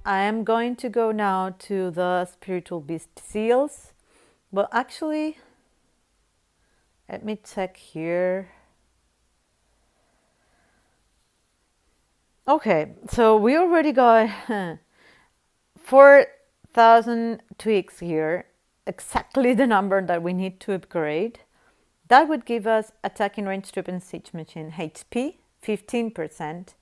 I am going to go now to the spiritual beast seals. Well, actually, let me check here. Okay, so we already got 4,000 tweaks here, exactly the number that we need to upgrade. That would give us attacking range troop and siege machine HP 15%,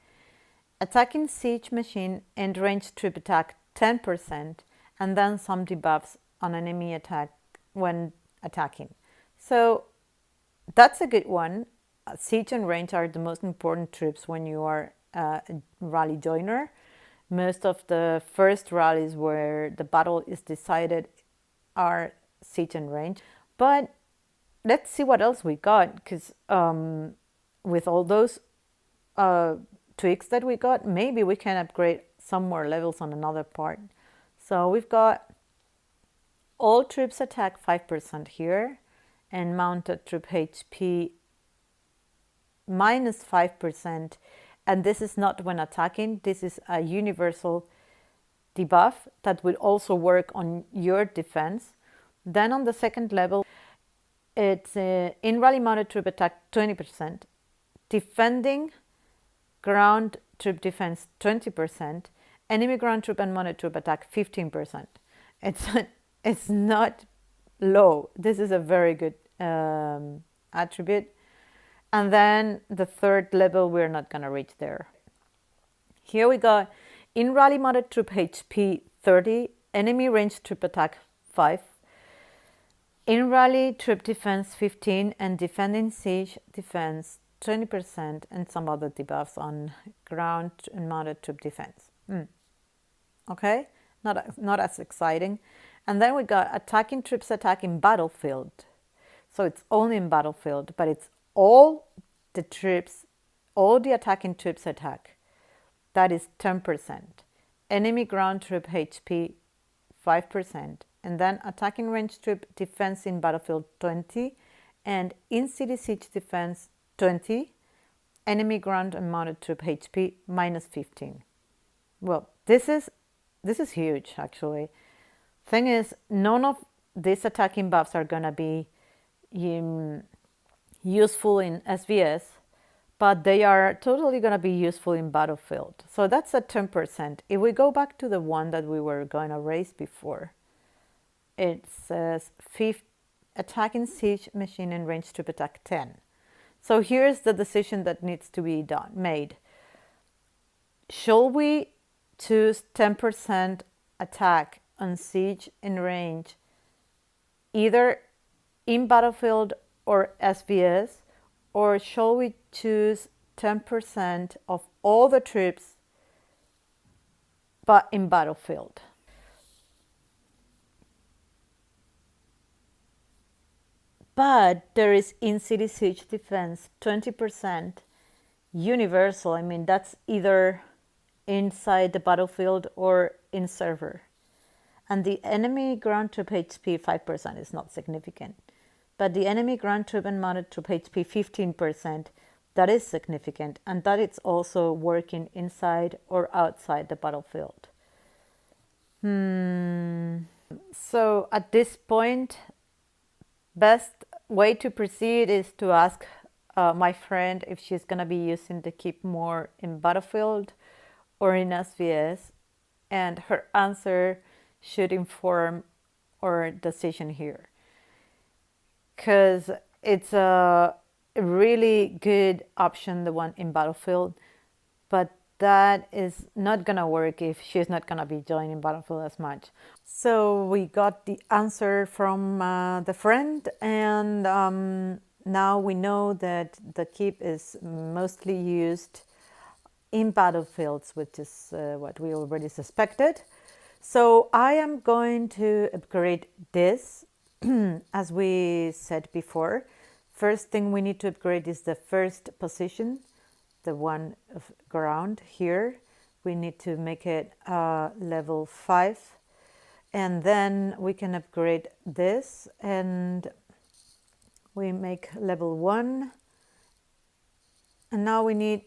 attacking siege machine and range troop attack 10%, and then some debuffs on enemy attack when attacking. So that's a good one. Siege and range are the most important troops when you are a rally joiner. Most of the first rallies where the battle is decided are siege and range. But let's see what else we got, because with all those tweaks that we got, maybe we can upgrade some more levels on another part. So we've got all troops attack 5% here, and mounted troop HP minus 5%. And this is not when attacking, this is a universal debuff that will also work on your defense. Then on the second level, it's in rally mounted troop attack 20%, defending ground troop defense 20%, enemy ground troop and mounted troop attack 15%. It's not low. This is a very good attribute. And then the third level, we're not going to reach there. Here we go. In rally mounted troop HP 30, enemy range troop attack 5, in rally troop defense 15, and defending siege defense 20%, and some other debuffs on ground and mounted troop defense. Okay, not as exciting. And then we got attacking troops attack in battlefield. So it's only in battlefield, but it's all the troops, all the attacking troops attack. That is 10%. Enemy ground troop HP 5%. And then attacking range troop defense in battlefield 20. And in city siege defense 20. Enemy ground and mounted troop HP minus 15. Well, this is huge, actually. Thing is, none of these attacking buffs are gonna be useful in SVS, but they are totally gonna be useful in battlefield. So that's a 10%. If we go back to the one that we were gonna raise before, it says attacking siege machine and range troop attack 10. So here's the decision that needs to be made. Shall we choose 10% attack on siege and range, either in battlefield or SVS, or shall we choose 10% of all the troops but in battlefield? But there is in city siege defense 20% universal. I mean, that's either inside the battlefield or in server. And the enemy ground troop HP 5% is not significant. But the enemy ground troop and mounted troop HP 15%, that is significant. And that it's also working inside or outside the battlefield. So at this point, best way to proceed is to ask my friend if she's going to be using the keep more in battlefield or in SVS, and her answer should inform our decision here, because it's a really good option, the one in battlefield, but that is not gonna work if she's not gonna be joining battlefield as much. So we got the answer from the friend, and now we know that the keep is mostly used in battlefields, which is what we already suspected. So I am going to upgrade this. As we said before, first thing we need to upgrade is the first position, the one of ground here. We need to make it level 5, and then we can upgrade this, and we make level 1, and now we need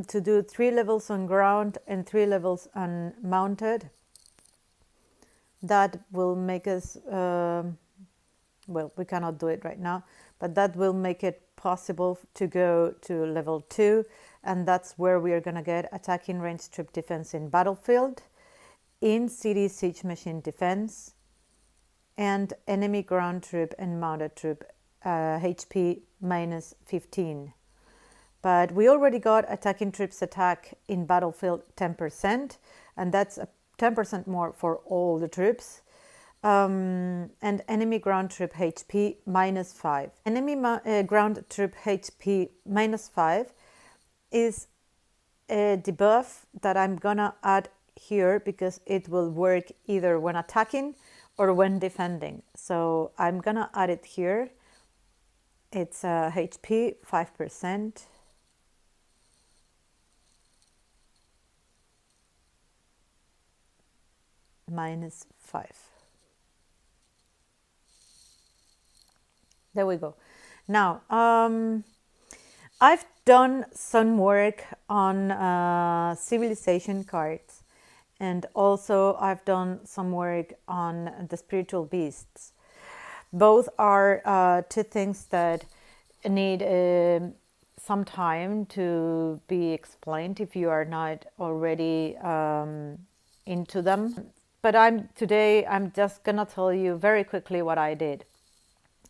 to do 3 levels on ground and 3 levels on mounted. that will make us, well, we cannot do it right now, but that will make it possible to go to level 2, and that's where we are going to get attacking range troop defense in battlefield, in city siege machine defense, and enemy ground troop and mounted troop HP minus 15. But we already got attacking troops attack in battlefield 10%, and that's a 10% more for all the troops. And enemy ground troop HP minus 5. Enemy ground troop HP minus 5 is a debuff that I'm gonna add here because it will work either when attacking or when defending. So I'm gonna add it here. It's HP 5%. Minus 5. There we go. Now, I've done some work on civilization cards, and also I've done some work on the spiritual beasts. Both are two things that need some time to be explained if you are not already into them. But today I'm just gonna tell you very quickly what I did.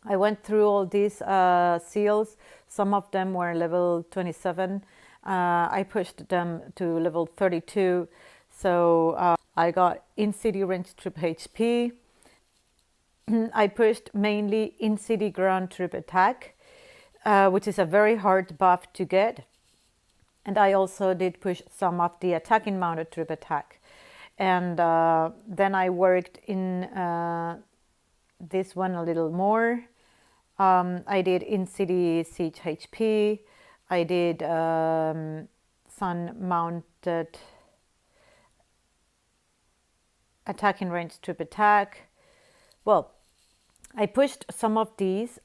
I went through all these seals. Some of them were level 27. I pushed them to level 32. So I got in-city range troop HP. I pushed mainly in-city ground troop attack, which is a very hard buff to get. And I also did push some of the attacking mounted troop attack. And then I worked in this one a little more. I did in-city siege HP. I did sun-mounted attacking range troop attack. Well, I pushed some of these.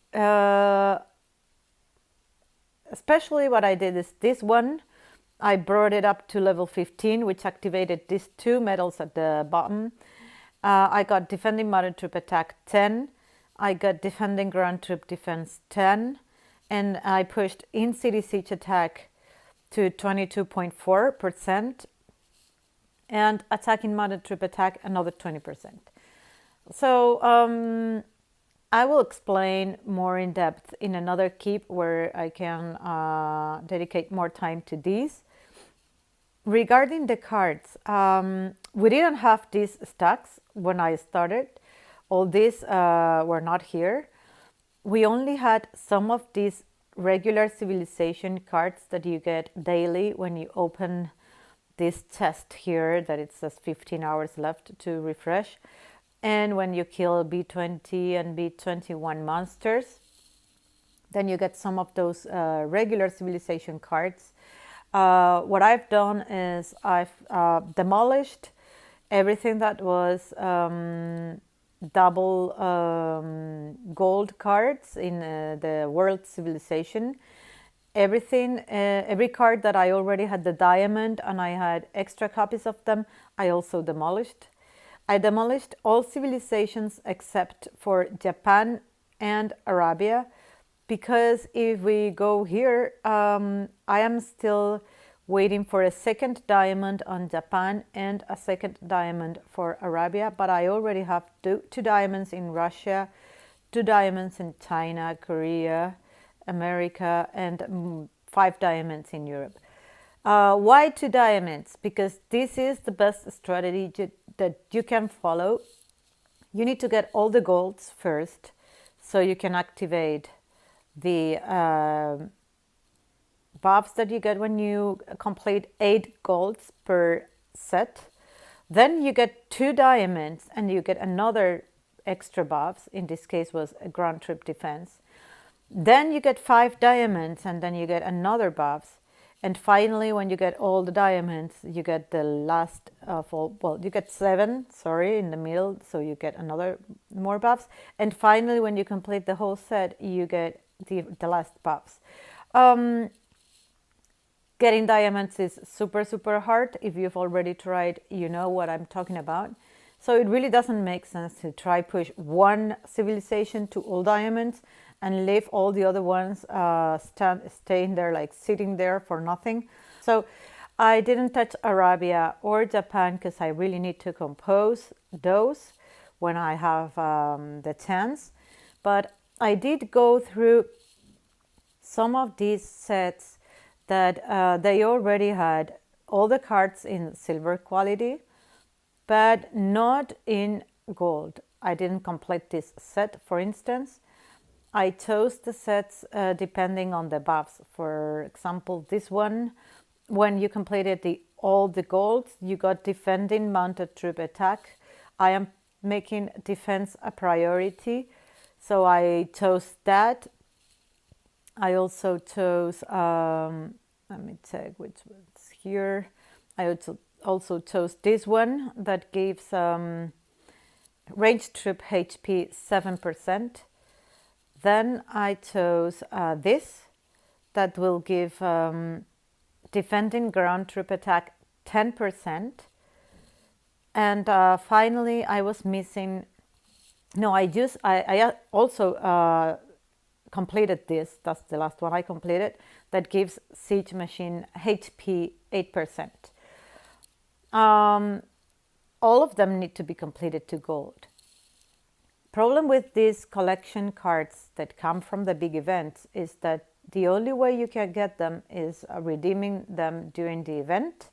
Especially what I did is this one. I brought it up to level 15, which activated these two medals at the bottom. I got defending mounted troop attack 10. I got defending ground troop defense 10. And I pushed in-city siege attack to 22.4%. And attacking mounted troop attack another 20%. So I will explain more in depth in another keep where I can dedicate more time to these. Regarding the cards, we didn't have these stacks when I started. All these were not here. We only had some of these regular civilization cards that you get daily when you open this chest here that it says 15 hours left to refresh. And when you kill B20 and B21 monsters, then you get some of those regular civilization cards. What I've done is I've demolished everything that was double gold cards in the world civilization. Everything, every card that I already had the diamond and I had extra copies of them, I also demolished. I demolished all civilizations except for Japan and Arabia, because if we go here, I am still waiting for a second diamond on Japan and a second diamond for Arabia, but I already have two diamonds in Russia, 2 diamonds in China, Korea, America, and 5 diamonds in Europe. Why 2 diamonds? Because this is the best strategy that you can follow. You need to get all the golds first so you can activate the buffs that you get when you complete 8 golds per set. Then you get 2 diamonds and you get another extra buffs. In this case was a ground troop defense. Then you get 5 diamonds and then you get another buffs. And finally, when you get all the diamonds, you get the last of all, well, you get 7, sorry, in the middle, so you get another more buffs. And finally, when you complete the whole set, you get the last buffs. Getting diamonds is super, super hard. If you've already tried, you know what I'm talking about. So it really doesn't make sense to try push one civilization to all diamonds and leave all the other ones staying there, like sitting there for nothing. So I didn't touch Arabia or Japan because I really need to compose those when I have the chance. But I did go through some of these sets that they already had all the cards in silver quality, but not in gold. I didn't complete this set, for instance. I chose the sets depending on the buffs. For example, this one, when you completed all the golds, you got defending mounted troop attack. I am making defense a priority, so I chose that. I also chose, let me check which one's here. I also chose this one that gives ranged troop HP 7%. Then I chose this that will give defending ground troop attack 10%. And finally, I was missing. No, I also completed this. That's the last one I completed. That gives siege machine HP 8%. All of them need to be completed to gold. Problem with these collection cards that come from the big events is that the only way you can get them is redeeming them during the event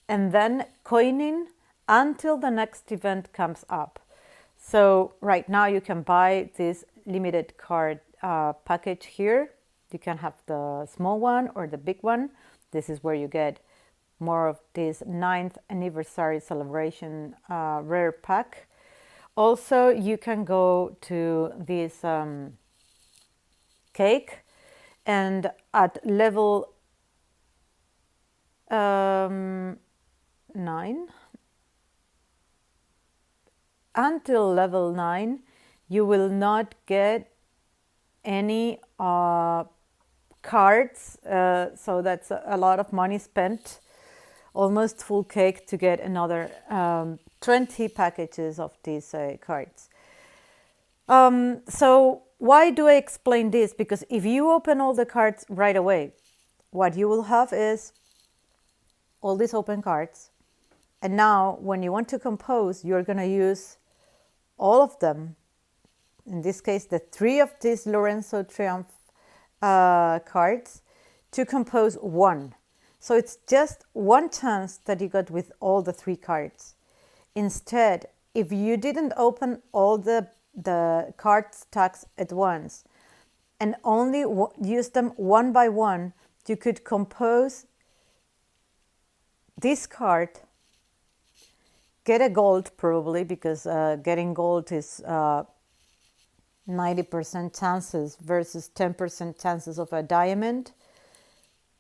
and then coining until the next event comes up. So right now you can buy this limited card package here. You can have the small one or the big one. This is where you get more of this 9th anniversary celebration rare pack. Also, you can go to this cake, and at level 9, until level 9, you will not get any cards. So that's a lot of money spent, almost full cake to get another 20 packages of these cards. So why do I explain this? Because if you open all the cards right away, what you will have is all these open cards. And now when you want to compose, you're going to use all of them. In this case, the 3 of these Lorenzo Triumph cards to compose one. So it's just one chance that you got with all the 3 cards. Instead, if you didn't open all the card stacks at once and only use them one by one, you could compose this card, get a gold probably, because getting gold is 90% chances versus 10% chances of a diamond,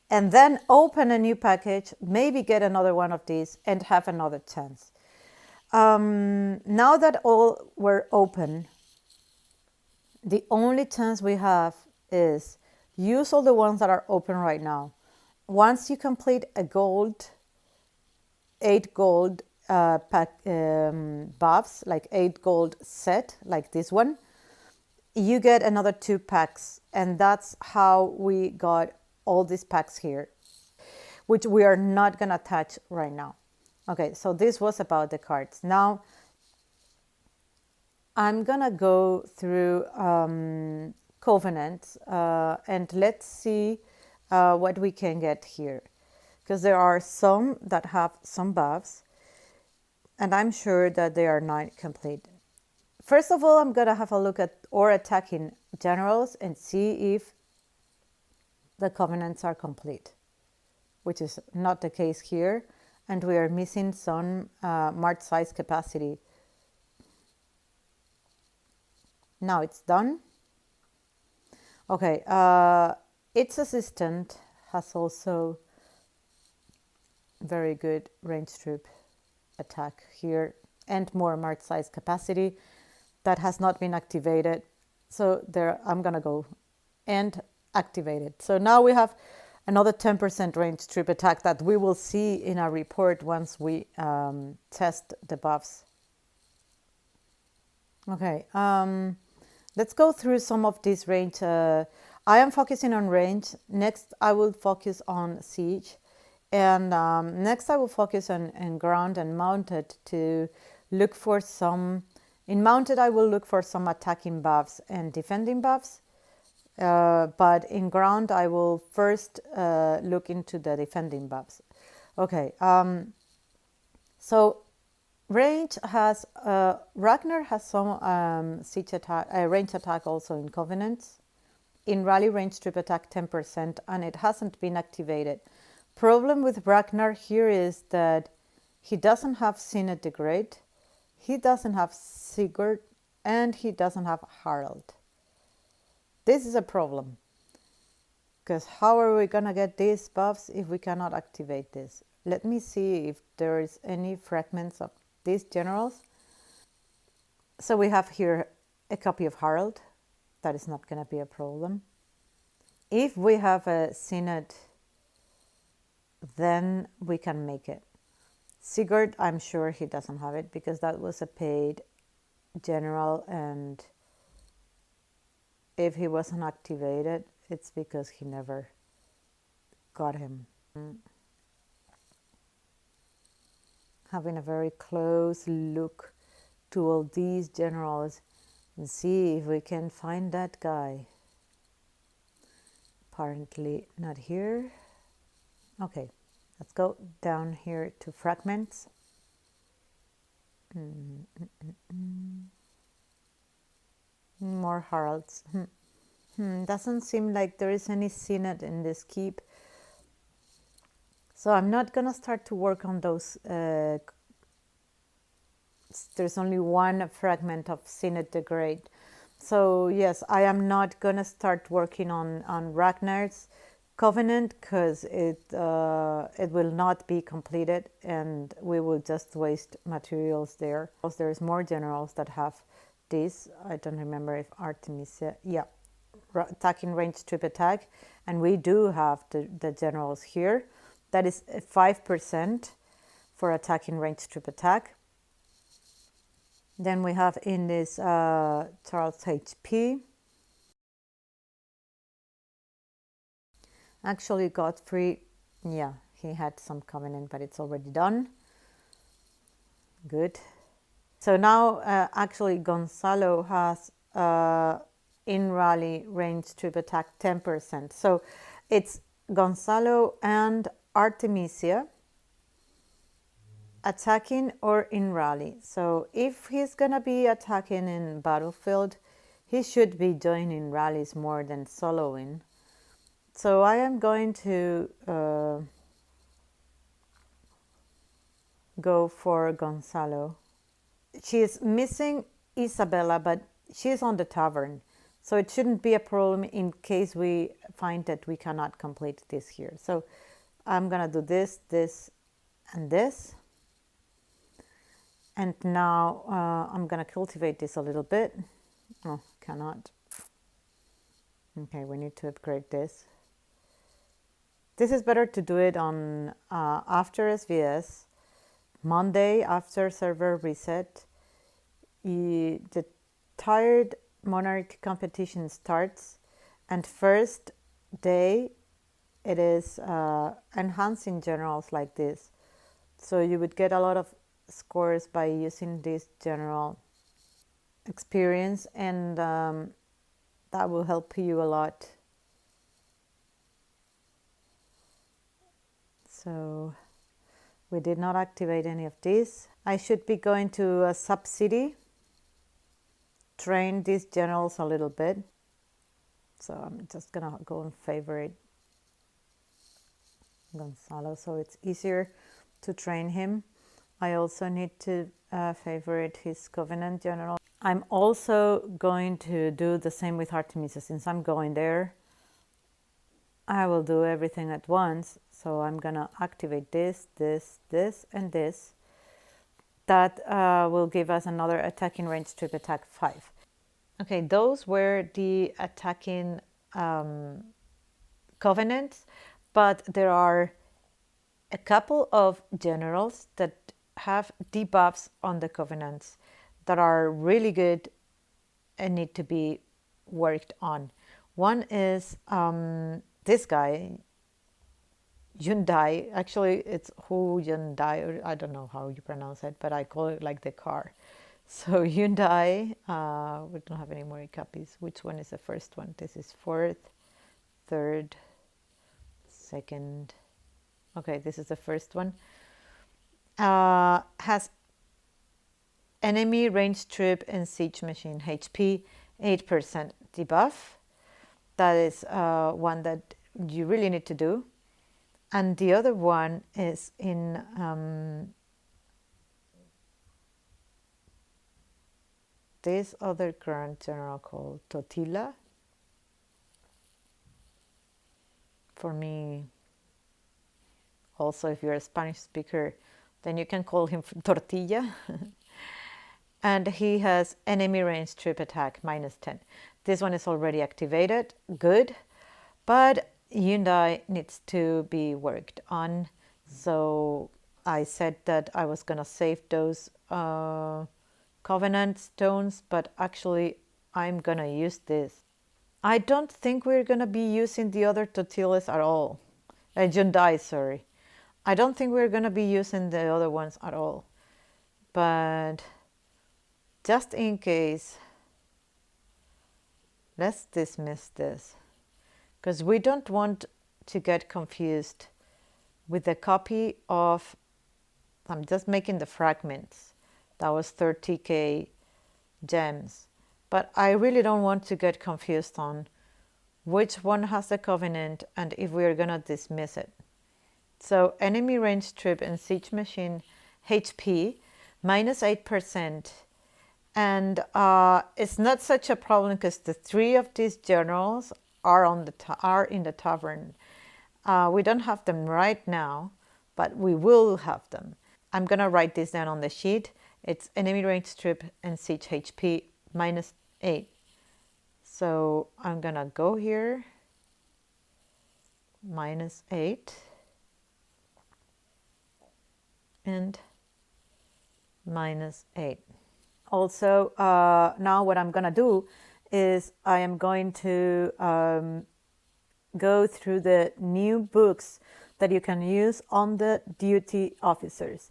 and then open a new package, maybe get another one of these and have another chance. Now that all were open, the only chance we have is use all the ones that are open right now. Once you complete a gold, 8 gold buffs, like 8 gold set, like this one, you get another 2 packs, and that's how we got all these packs here, which we are not gonna touch right now. Okay, so this was about the cards. Now I'm gonna go through covenants and let's see what we can get here, because there are some that have some buffs and I'm sure that they are not complete. First of all, I'm gonna have a look at or attacking generals and see if the covenants are complete, which is not the case here, and we are missing some march size capacity. Now it's done. Okay, its assistant has also very good range troop attack here and more march size capacity that has not been activated. So there I'm gonna go and activate it. So now we have another 10% range troop attack that we will see in our report once we test the buffs. Okay, let's go through some of these range. I am focusing on range. Next, I will focus on siege. And next, I will focus on ground and mounted to look for some. In mounted, I will look for some attacking buffs and defending buffs. But in ground, I will first look into the defending buffs. Okay, so range has Ragnar has some siege attack, range attack also in Covenants. In rally range strip attack 10%, and it hasn't been activated. Problem with Ragnar here is that he doesn't have Synod the Great, he doesn't have Sigurd, and he doesn't have Harald. This is a problem, because how are we gonna get these buffs if we cannot activate this? Let me see if there is any fragments of these generals. So we have here a copy of Harald. That is not going to be a problem. If we have a Synod, then we can make it. Sigurd, I'm sure he doesn't have it because that was a paid general, and if he wasn't activated, it's because he never got him. Having a very close look to all these generals and see if we can find that guy. Apparently not here. Okay, let's go down here to fragments. More Haralds. Doesn't seem like there is any Synod in this keep. So I'm not gonna start to work on those. There's only one fragment of Synod the Great. So yes, I am not gonna start working on Ragnar's Covenant because it will not be completed and we will just waste materials there. There's more generals that have this. I don't remember if Artemisia, yeah, attacking range strip attack, and we do have the generals here. That is 5% for attacking range strip attack. Then we have in this Charles HP. Actually, Godfrey, yeah, he had some Covenant, but it's already done. Good. So now, actually, Gonzalo has in rally range strip attack 10%. So it's Gonzalo and Artemisia attacking or in rally. So if he's gonna be attacking in battlefield, he should be joining rallies more than soloing. So I am going to go for Gonzalo. She's missing Isabella, but she's on the tavern. So it shouldn't be a problem in case we find that we cannot complete this here. So I'm gonna do this, this, and this. And now I'm gonna cultivate this a little bit. Oh, cannot. Okay, we need to upgrade this. This is better to do it on after SVS, Monday after server reset. The tired monarch competition starts, and first day it is enhancing generals like this. So you would get a lot of scores by using this general experience, and that will help you a lot. So we did not activate any of these. I should be going to a sub-city, train these generals a little bit. So I'm just gonna go and favorite Gonzalo so it's easier to train him. I also need to favorite his Covenant general. I'm also going to do the same with Artemisia. Since I'm going there, I will do everything at once. So I'm gonna activate this, this, this, and this. That will give us another attacking range strip attack 5. Okay, those were the attacking covenants, but there are a couple of generals that have debuffs on the covenants. that are really good and need to be worked on. One is this guy, Hyundai. Actually, it's Hyundai, or I don't know how you pronounce it, but I call it like the car. So Hyundai, we don't have any more copies. Which one is the first one? This is fourth, third, second. Okay, this is the first one. Has enemy range troop and siege machine HP 8% debuff. That is one that you really need to do. And the other one is in this other current general called Totila. For me, also, if you're a Spanish speaker, then you can call him Tortilla. And he has enemy range troop attack -10. This one is already activated, good, but Hyundai needs to be worked on. So I said that I was gonna save those covenant stones, but actually I'm gonna use this. I don't think we're gonna be using the other Totilas at all. Hyundai, sorry. I don't think we're gonna be using the other ones at all. But just in case, let's dismiss this, because we don't want to get confused with the copy of, I'm just making the fragments, that was 30k gems, but I really don't want to get confused on which one has the covenant and if we're gonna dismiss it. So enemy range troop and siege machine HP -8%. And it's not such a problem because the three of these generals are in the tavern. We don't have them right now, but we will have them. I'm gonna write this down on the sheet. It's enemy range troop and siege HP -8. So I'm gonna go here, -8 and -8. Also, now what I'm gonna do is I am going to go through the new books that you can use on the duty officers.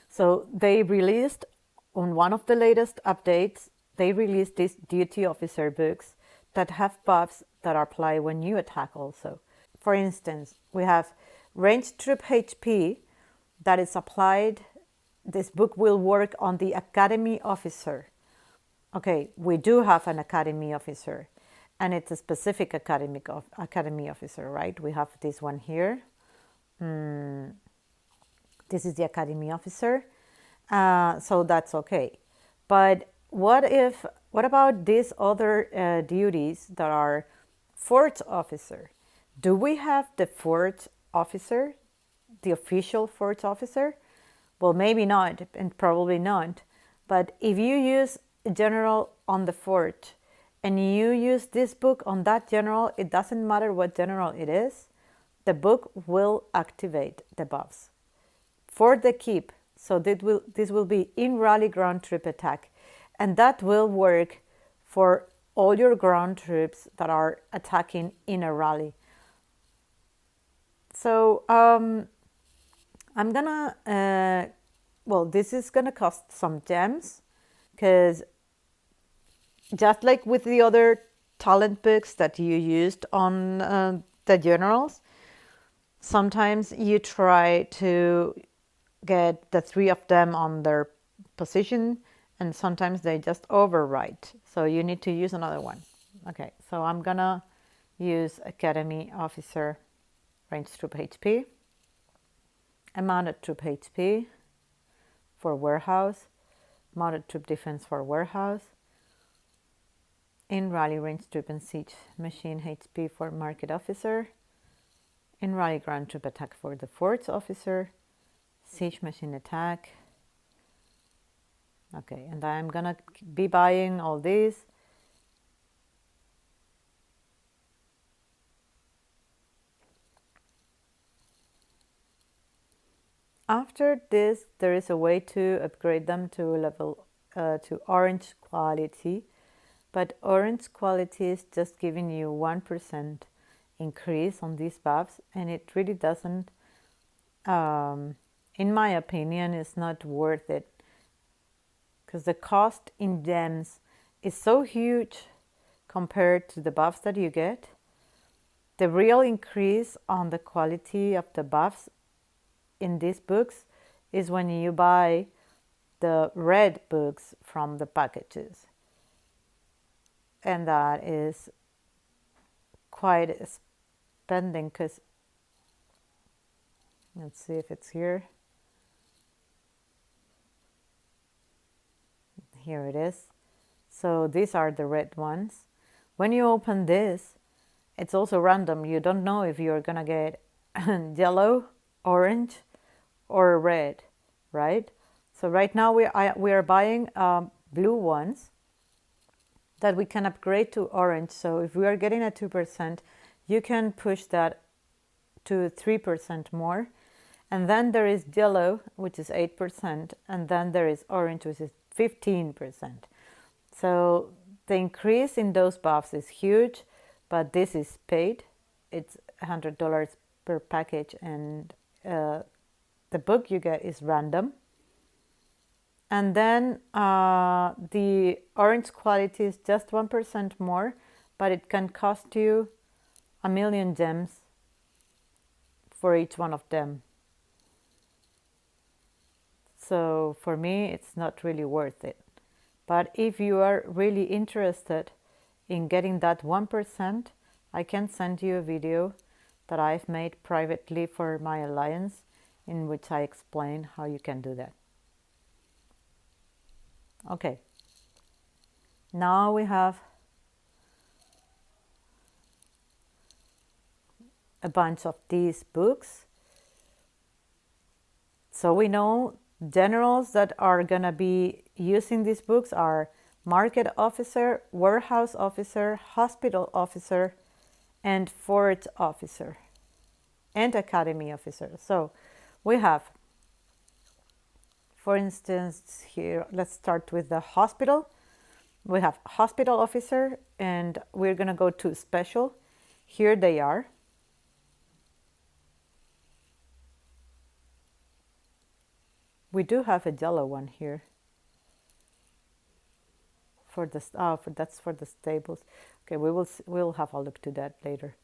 So they released, on one of the latest updates, they released these duty officer books that have buffs that apply when you attack also. For instance, we have range troop HP that is applied. This book will work on the academy officer. Okay, we do have an academy officer, and it's a specific academy officer, right? We have this one here. This is the academy officer, so that's okay. But what about these other duties that are fort officer? Do we have the fort officer, the official fort officer? Well, maybe not, and probably not. But if you use a general on the fort and you use this book on that general, it doesn't matter what general it is, the book will activate the buffs for the keep. So this will be in rally ground troop attack, and that will work for all your ground troops that are attacking in a rally. So I'm gonna, well, this is gonna cost some gems, because just like with the other talent books that you used on the generals, sometimes you try to get the three of them on their position, and sometimes they just overwrite. So you need to use another one. Okay, so I'm gonna use Academy Officer Range Troop HP, a Mounted Troop HP for Warehouse, Mounted Troop Defense for Warehouse, in Rally Range Troop and Siege Machine HP for Market Officer, in Rally Ground Troop Attack for the Forts Officer, Siege Machine Attack. Okay, and I'm gonna be buying all these. After this, there is a way to upgrade them to level to orange quality, but orange quality is just giving you 1% increase on these buffs, and it really doesn't, in my opinion, is not worth it, because the cost in gems is so huge compared to the buffs that you get. The real increase on the quality of the buffs in these books is when you buy the red books from the packages, and that is quite spending, because let's see if it's here. Here it is. So these are the red ones. When you open this, it's also random. You don't know if you're gonna get yellow, orange, or red, right? So right now we are buying blue ones that we can upgrade to orange. So if we are getting a 2%, you can push that to 3% more. And then there is yellow, which is 8%, and then there is orange, which is 15%. So the increase in those buffs is huge, but this is paid. It's $100 per package, and the book you get is random. And then the orange quality is just 1% more, but it can cost you 1,000,000 gems for each one of them. So for me, it's not really worth it. But if you are really interested in getting that 1%, I can send you a video that I've made privately for my alliance, in which I explain how you can do that. Okay, now we have a bunch of these books. So we know generals that are going to be using these books are market officer, warehouse officer, hospital officer, and fort officer, and academy officer. So we have, for instance, here, let's start with the hospital. We have hospital officer, and we're going to go to special. Here they are. We do have a yellow one here for the that's for the stables. Okay, we'll have a look to that later.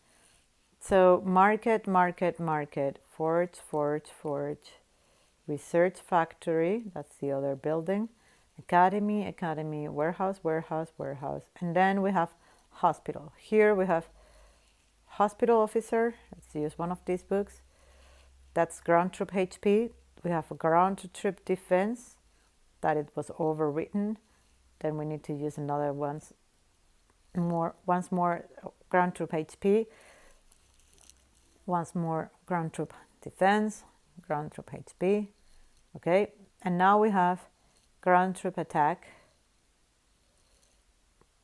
So market, forge, research factory, that's the other building, academy, warehouse, and then we have hospital. Here we have hospital officer. Let's use one of these books. That's ground troop HP. We have a ground troop defense, that it was overwritten. Then we need to use another once more ground troop HP, once more ground troop defense, ground troop HP. Okay, and now we have ground troop attack.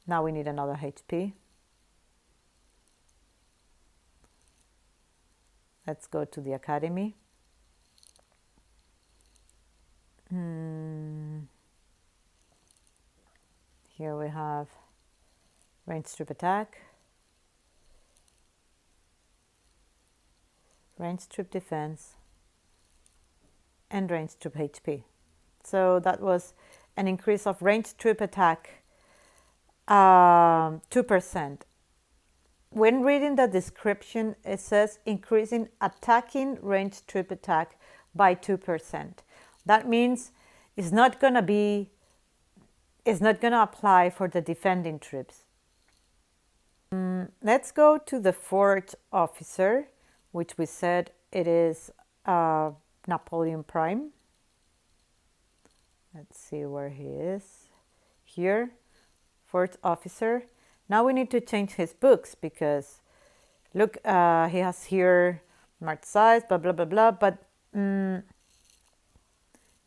Now we need another HP. Let's go to the academy. Here we have range troop attack, range troop defense, and range troop HP. So that was an increase of range troop attack 2%. When reading the description, it says increasing attacking range troop attack by 2%. That means it's not going to apply for the defending troops. Let's go to the fort officer, which we said it is Napoleon Prime. Let's see where he is. Here, fort officer. Now we need to change his books, because look, he has here marked size, blah, blah, blah, blah. But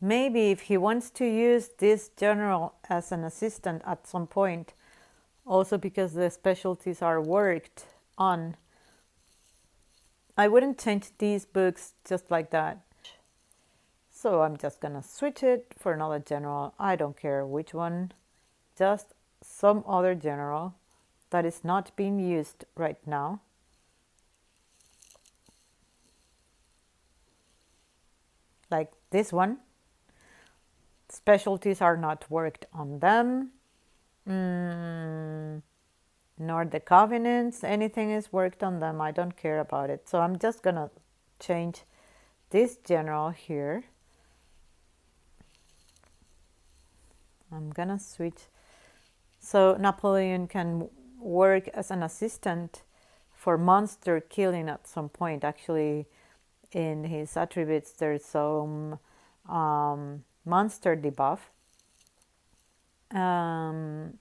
maybe if he wants to use this general as an assistant at some point, also because the specialties are worked on, I wouldn't change these books just like that. So I'm just gonna switch it for another general. I don't care which one, just some other general that is not being used right now. Like this one. Specialties are not worked on them. Nor the covenants, anything is worked on them. I don't care about it. So I'm just gonna change this general here. I'm gonna switch. So Napoleon can work as an assistant for monster killing at some point. Actually, in his attributes, there's some monster debuff. And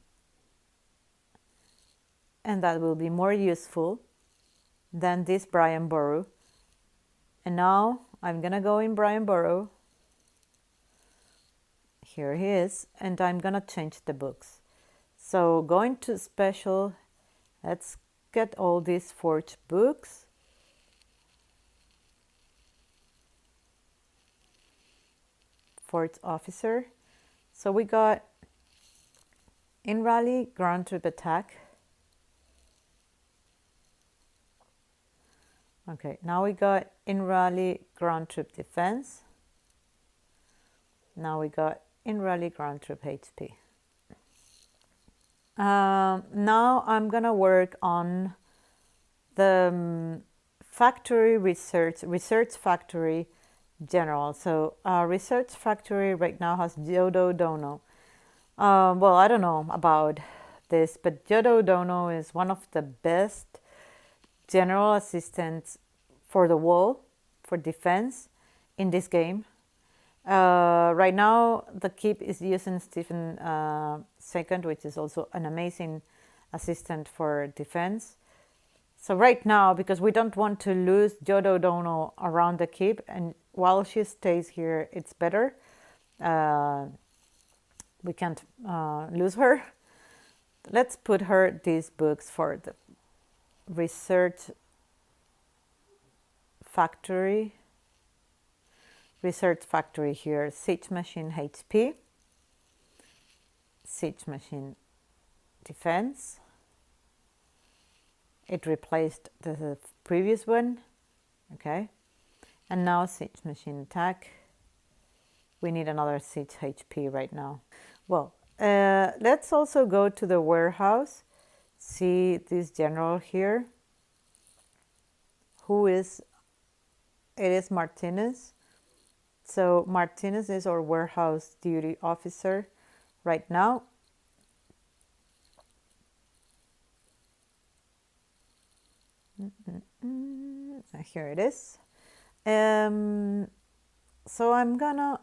that will be more useful than this Brian Boru. And now I'm gonna go in Brian Boru. Here he is, and I'm gonna change the books. So going to special, let's get all these forged books. Forged officer. So we got in rally, ground troop attack. Okay, now we got in rally, ground troop defense. Now we got in rally, ground troop HP. Now I'm gonna work on the factory research factory general. So research factory right now has Jodo Dono. Well, I don't know about this, but Jodo Dono is one of the best general assistants for the wall, for defense in this game. Right now, the keep is using Stephen II, which is also an amazing assistant for defense. So right now, because we don't want to lose Jodo Dono around the keep, and while she stays here, it's better. We can't lose her. Let's put her these books for the research factory. Research factory here, siege machine HP, siege machine defense. It replaced the previous one, okay. And now siege machine attack. We need another siege HP right now. Well, let's also go to the warehouse. See this general here. Who is? It is Martinez. So Martinez is our warehouse duty officer right now. Here it is. So I'm gonna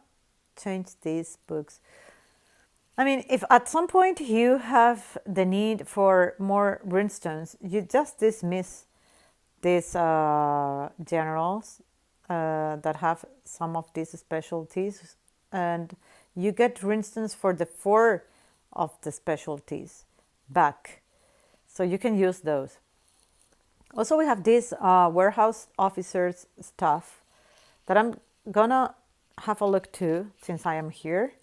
change these books. I mean, if at some point you have the need for more runestones, you just dismiss these generals that have some of these specialties, and you get runestones for the 4 of the specialties back. So you can use those. Also, we have this warehouse officers stuff that I'm gonna have a look to since I am here,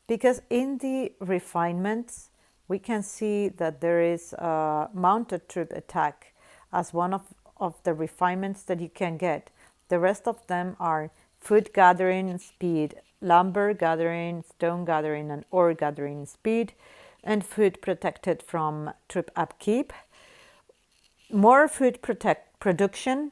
because in the refinements we can see that there is a mounted troop attack as one of the refinements that you can get. The rest of them are food gathering speed, lumber gathering, stone gathering, and ore gathering speed, and food protected from troop upkeep, more food production,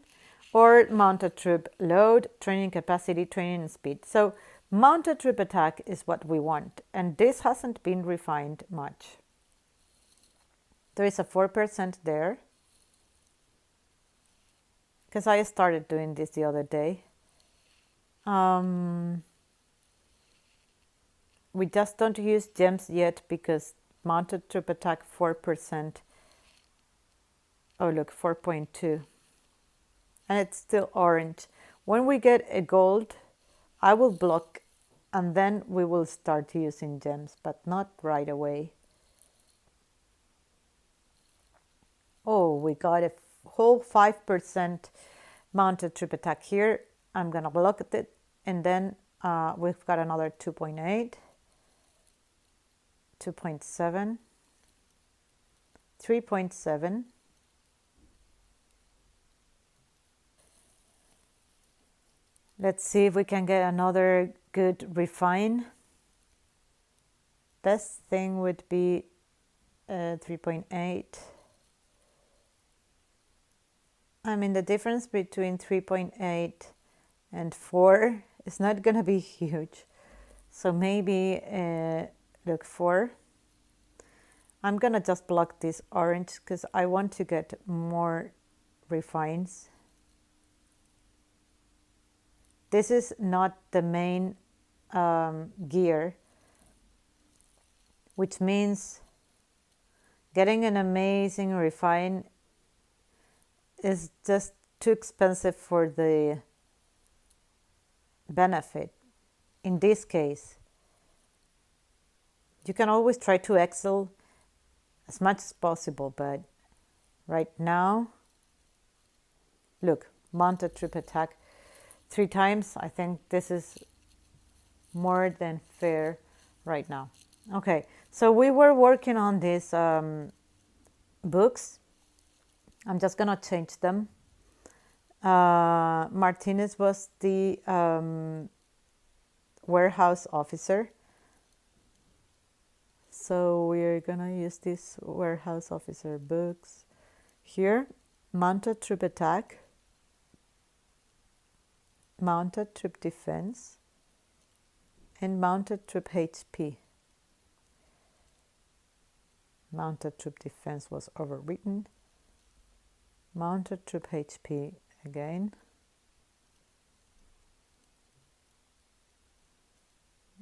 or mounted troop load, training capacity, training and speed. So mounted troop attack is what we want, and this hasn't been refined much. There is a 4% there, because I started doing this the other day. We just don't use gems yet because mounted troop attack 4%. Oh look, 4.2. And it's still orange. When we get a gold, I will block, and then we will start using gems, but not right away. Oh, we got a whole 5% mounted troop attack here. I'm gonna block it, and then we've got another 2.8, 2.7, 3.7. Let's see if we can get another good refine. Best thing would be 3.8. I mean, the difference between 3.8 and 4 is not going to be huge. So maybe, look, 4. I'm going to just block this orange because I want to get more refines. This is not the main gear, which means getting an amazing refine is just too expensive for the benefit. In this case, you can always try to excel as much as possible, but right now, look, mounted trip attack 3 times. I think this is more than fair right now. Okay, so we were working on these books. I'm just gonna change them. Martinez was the warehouse officer. So we're gonna use this warehouse officer books here. Mounted troop attack, mounted troop defense, and mounted troop HP. Mounted troop defense was overwritten. Mounted troop HP again.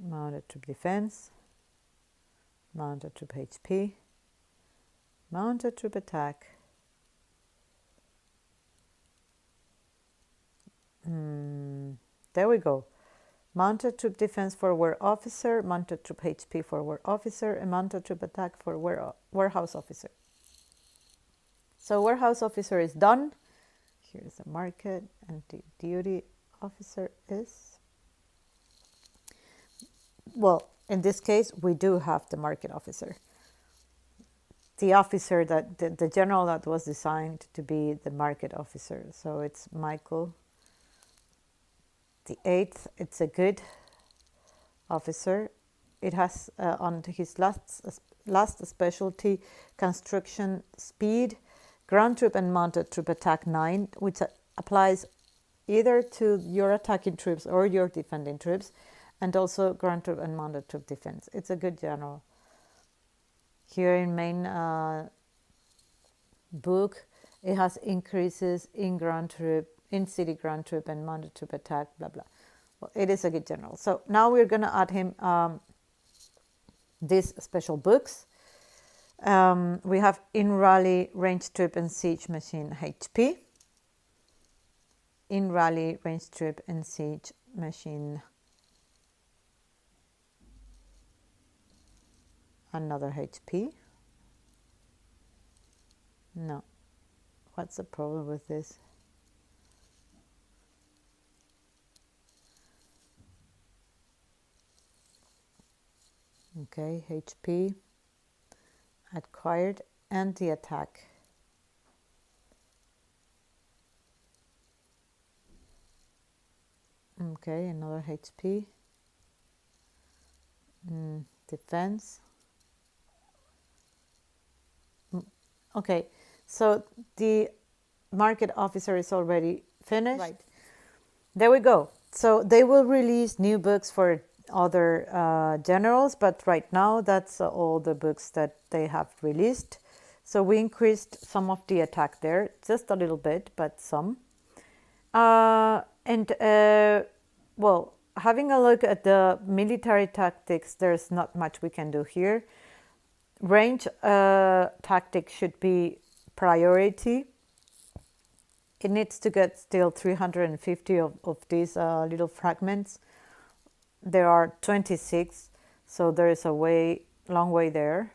Mounted troop defense. Mounted troop HP. Mounted troop attack. There we go. Mounted troop defense for war officer, mounted troop HP for war officer, and mounted troop attack for warehouse officer. So warehouse officer is done. Here's the market, and the duty officer is, well, in this case, we do have the market officer. The officer that, the general that was designed to be the market officer. So it's Michael the 8th. It's a good officer. It has on his last specialty construction speed, ground troop and mounted troop attack 9, which applies either to your attacking troops or your defending troops, and also ground troop and mounted troop defense. It's a good general. Here in main book, it has increases in ground troop, in city ground troop and mounted troop attack, blah, blah. Well, it is a good general. So now we're going to add him these special books. We have in rally, range troop and siege machine HP. In rally, range troop and siege machine. Another HP. No. What's the problem with this? Okay, HP acquired and the attack. Okay, another HP. Defense. Okay, so the market officer is already finished. Right. There we go. So they will release new books for other generals, but right now that's all the books that they have released. So we increased some of the attack there, just a little bit, but some. Well, having a look at the military tactics, there's not much we can do here. Range tactic should be priority. It needs to get still 350 of these little fragments. There are 26, so there is a long way there.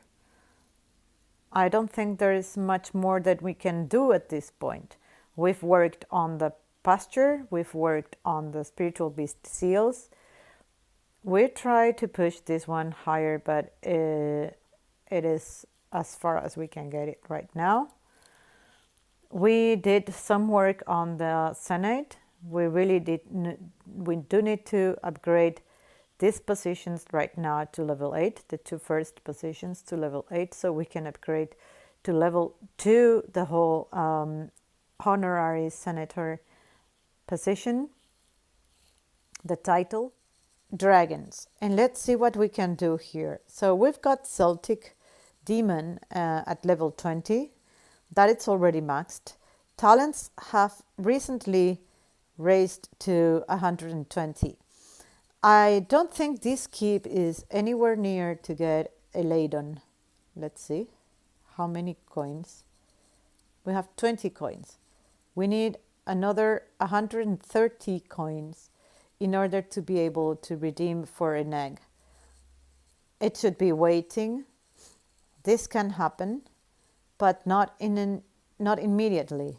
I don't think there is much more that we can do at this point. We've worked on the pasture, we've worked on the spiritual beast seals, We try to push this one higher, but it is as far as we can get it right now. We did some work on the Senate. We really did. We do need to upgrade these positions right now to level 8, the two first positions to level 8, so we can upgrade to level 2 the whole honorary senator position, the title, dragons. And let's see what we can do here. So we've got Celtic Demon at level 20. That it's already maxed. Talents have recently raised to 120. I don't think this keep is anywhere near to get a Ladon. Let's see. How many coins? We have 20 coins. We need another 130 coins in order to be able to redeem for an egg. It should be waiting. This can happen, but not immediately.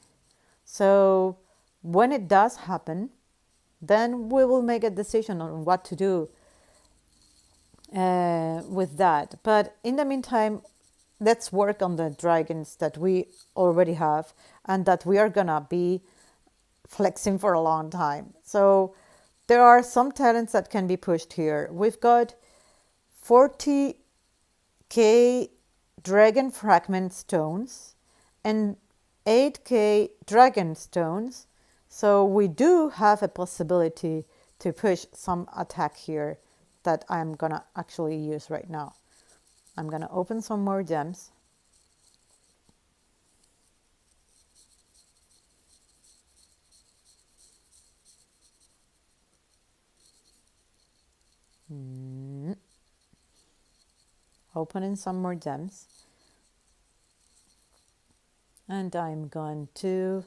So when it does happen, then we will make a decision on what to do with that. But in the meantime, let's work on the dragons that we already have and that we are gonna be flexing for a long time. So there are some talents that can be pushed here. We've got 40k dragon fragment stones and 8k dragon stones. So we do have a possibility to push some attack here that I'm gonna actually use right now. I'm gonna open some more gems. Opening some more gems. And I'm going to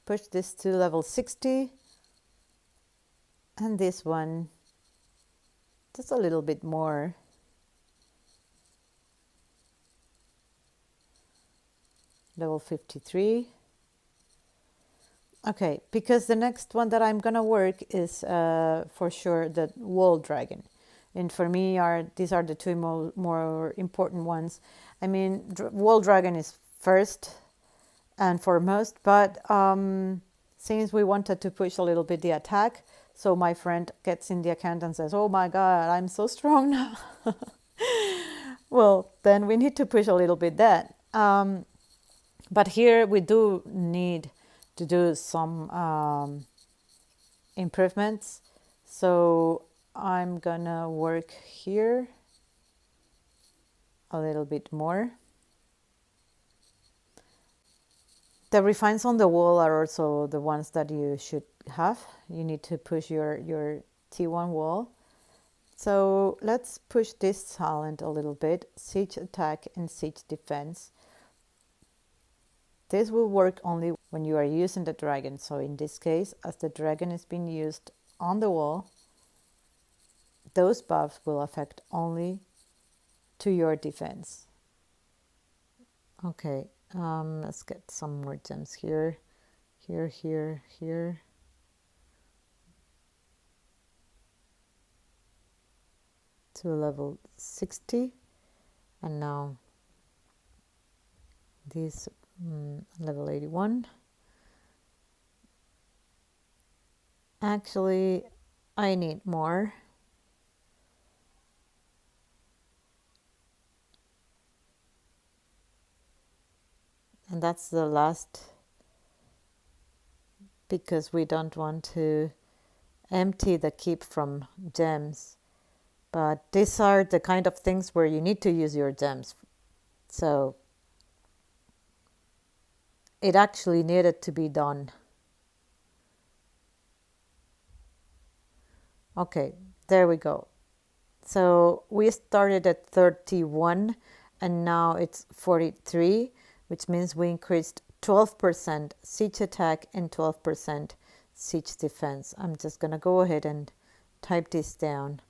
push this to level 60. And this one just a little bit more. Level 53. Okay, because the next one that I'm gonna work is for sure the wall dragon. And for me, these are the two more important ones. I mean, wall dragon is first and foremost, but since we wanted to push a little bit the attack, so my friend gets in the account and says, oh my god, I'm so strong now. Well, then we need to push a little bit that. But here we do need to do some improvements. So I'm gonna work here a little bit more. The refines on the wall are also the ones that you should have. You need to push your T1 wall. So let's push this talent a little bit. Siege attack and siege defense. This will work only when you are using the dragon. So in this case, as the dragon is being used on the wall, those buffs will affect only to your defense. Okay, let's get some more gems here. Here. To level 60. And now this level 81. Actually, I need more. And that's the last, because we don't want to empty the keep from gems. But these are the kind of things where you need to use your gems. So it actually needed to be done. Okay, there we go. So we started at 31 and now it's 43, which means we increased 12% siege attack and 12% siege defense. I'm just going to go ahead and type this down.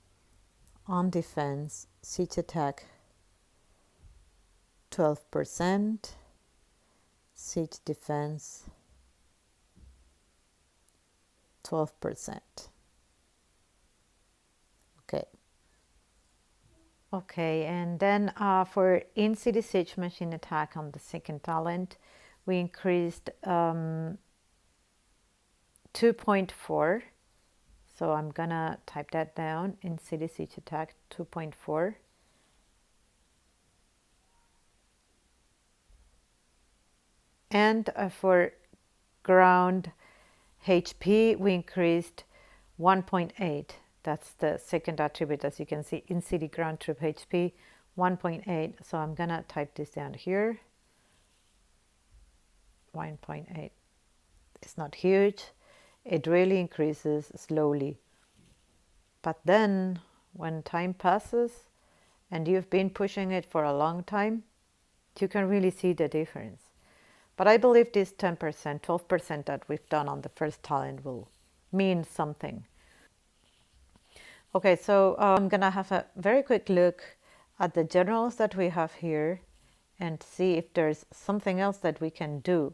On defense, siege attack 12%, siege defense 12%. Okay, and then for in-city siege machine attack on the second talent, we increased 2.4. So I'm gonna type that down, in-city siege attack 2.4. And for ground HP, we increased 1.8. That's the second attribute, as you can see, in city ground troop HP 1.8. So I'm gonna type this down here. 1.8. It's not huge. It really increases slowly. But then when time passes and you've been pushing it for a long time, you can really see the difference. But I believe this 10%, 12% that we've done on the first talent will mean something. Okay, so I'm gonna have a very quick look at the generals that we have here and see if there's something else that we can do.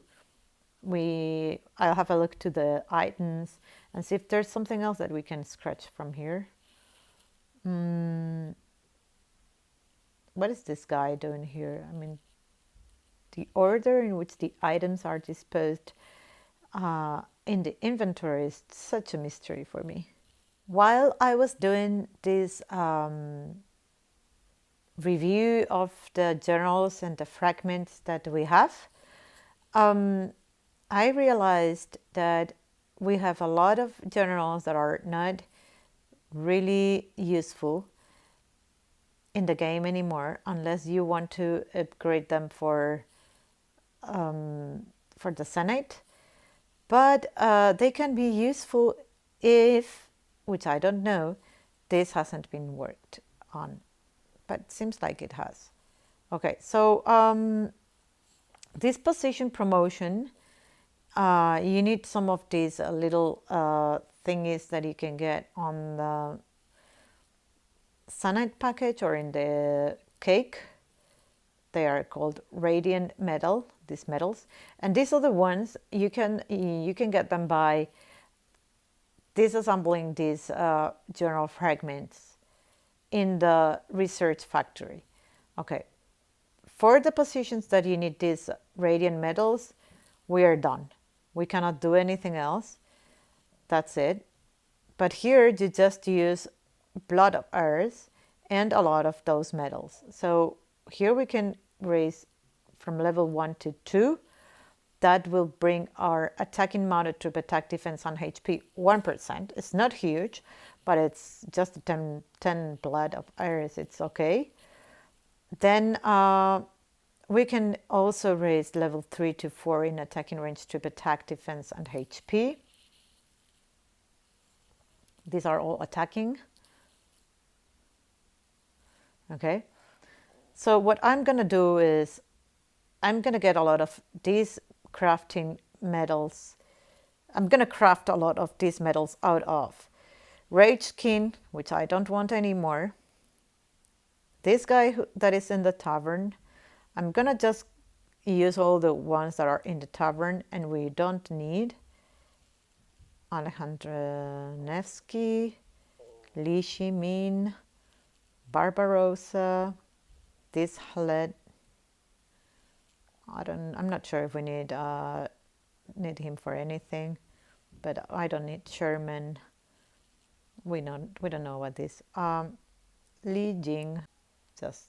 I'll have a look to the items and see if there's something else that we can scratch from here. What is this guy doing here? I mean, the order in which the items are disposed in the inventory is such a mystery for me. While I was doing this review of the journals and the fragments that we have, I realized that we have a lot of journals that are not really useful in the game anymore unless you want to upgrade them for the Senate. But they can be useful if, which I don't know, this hasn't been worked on, but it seems like it has. Okay, so this position promotion, you need some of these little thingies that you can get on the Sunite package or in the cake. They are called radiant metal, these metals, and these are the ones you can get them by disassembling these journal fragments in the research factory. Okay, for the positions that you need these radiant metals, we are done. We cannot do anything else. That's it. But here you just use blood of earth and a lot of those metals. So here we can raise from level 1 to 2. That will bring our attacking mounted troop attack defense on HP 1%. It's not huge, but it's just 10 blood of earth. It's okay. Then we can also raise level 3 to 4 in attacking range troop attack defense and HP. These are all attacking. Okay. So what I'm going to do is I'm going to get a lot of these crafting metals. I'm going to craft a lot of these metals out of Rage Skin, which I don't want anymore. This guy that is in the tavern, I'm going to just use all the ones that are in the tavern and we don't need. Alejandro Nevsky, Li Shimin, Barbarossa, this Haled. I'm not sure if we need him for anything, but I don't need Sherman. We don't know what this. Li Jing, just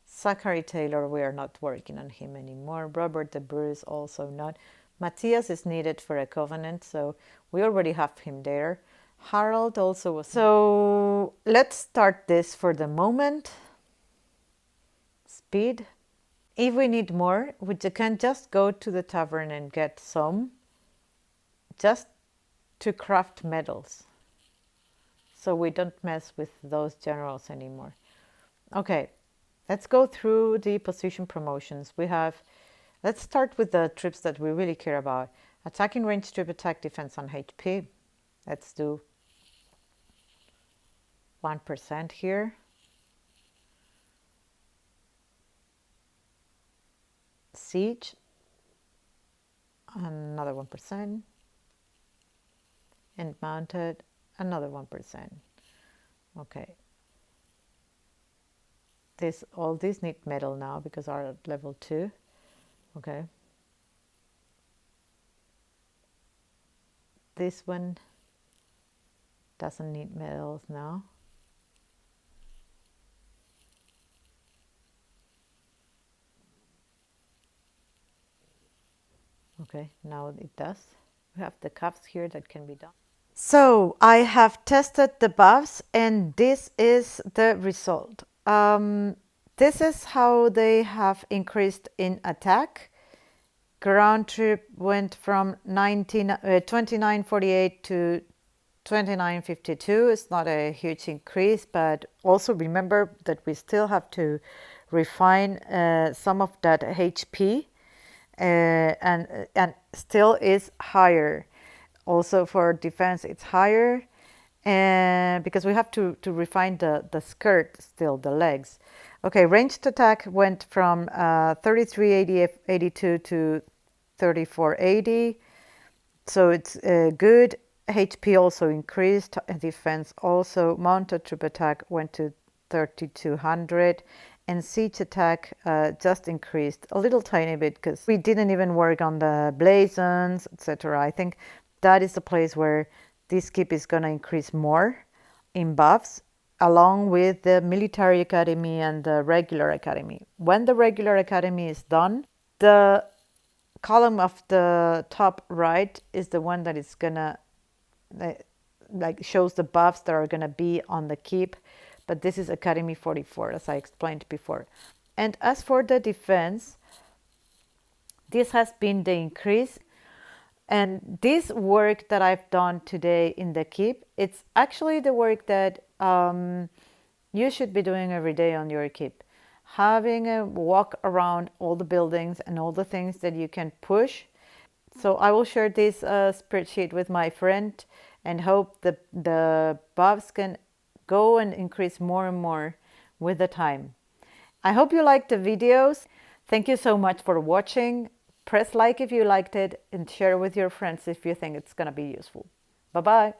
Zachary Taylor. We are not working on him anymore. Robert the Bruce also not. Matthias is needed for a covenant, so we already have him there. Harold also was. So let's start this for the moment. Speed. If we need more, we can just go to the tavern and get some just to craft metals. So we don't mess with those generals anymore. Okay, let's go through the position promotions. Let's start with the troops that we really care about. Attacking range troop attack defense on HP. Let's do 1% here. Siege, another 1%, and mounted, another 1%. Okay. all these need metal now because are at level 2. Okay. This one doesn't need metals now. Okay, now it does. We have the cuffs here that can be done. So I have tested the buffs and this is the result. This is how they have increased in attack. Ground trip went from 2948 to 2952. It's not a huge increase, but also remember that we still have to refine some of that HP, and still is higher. Also for defense, it's higher, and because we have to refine the skirt still, the legs. Okay, ranged attack went from 3382 to 3480, so it's good. HP also increased, defense also. Mounted troop attack went to 3200, and siege attack just increased a little tiny bit because we didn't even work on the blazons, etc. I think that is the place where this keep is going to increase more in buffs, along with the military academy and the regular academy. When the regular academy is done, the column of the top right is the one that is gonna like shows the buffs that are gonna be on the keep, but this is Academy 44 as I explained before. And as for the defense, this has been the increase. And this work that I've done today in the keep, it's actually the work that you should be doing every day on your keep. Having a walk around all the buildings and all the things that you can push. So I will share this spreadsheet with my friend and hope the buffs can go and increase more and more with the time. I hope you liked the videos. Thank you so much for watching. Press like if you liked it and share with your friends if you think it's going to be useful. Bye-bye.